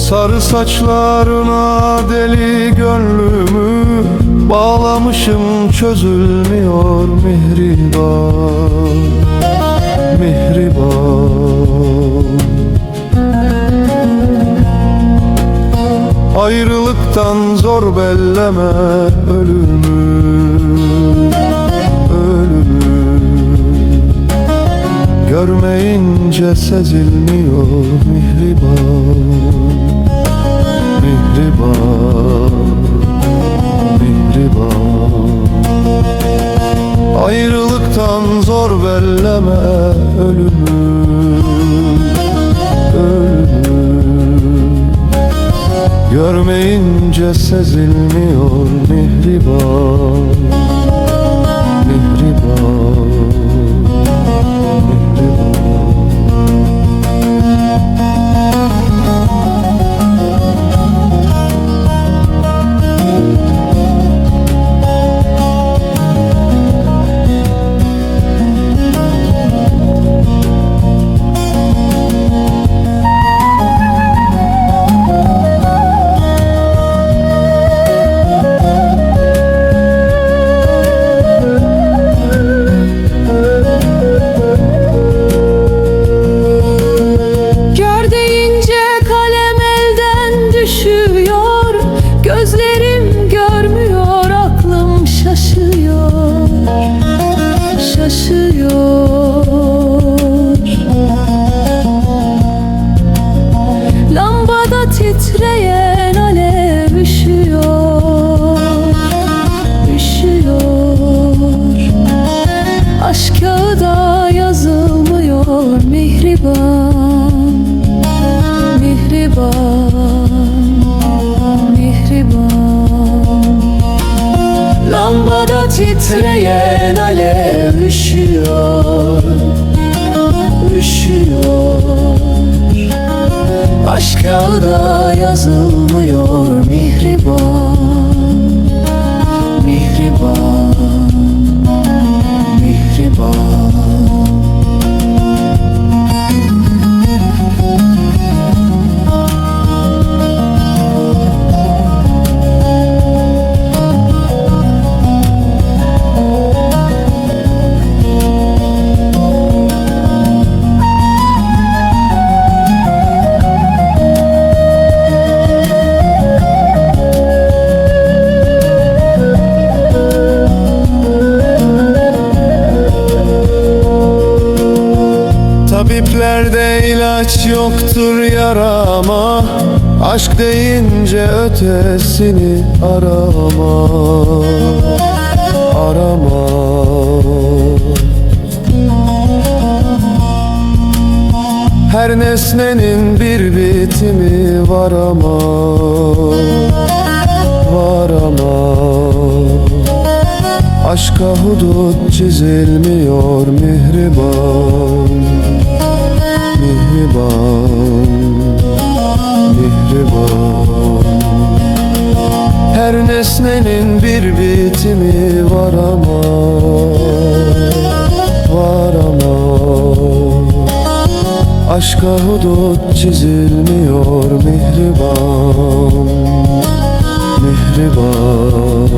Sarı saçlarına deli gönlümü bağlamışım, çözülmüyor mihriban, mihriban. Ayrılıktan zor belleme ölümü, ölümü. Görmeyince sezilmiyor mihriban, mihriban, mihriban. Ayrılıktan zor belleme ölümü, ölümü. Görmeyince sezilmiyor mihriban, mihriban, mihriban. Gözlerim görmüyor, aklım şaşıyor, şaşıyor. Lambada titreyen alev üşüyor, üşüyor. Aşk kağıda yazılmıyor mihriban, mihriban. Lambada titreyen alev üşüyor, üşüyor. Aşk kağıda yazılmıyor mihriban, mihriban, mihriban. Tabiplerde ilaç yoktur yarama, aşk deyince ötesini arama, arama. Her nesnenin bir bitimi var ama, var ama. Aşka hudut çizilmiyor mihriban, mihriban, mihriban. Her nesnenin bir bitimi var ama, var ama. Aşka hudut çizilmiyor mihriban, mihriban.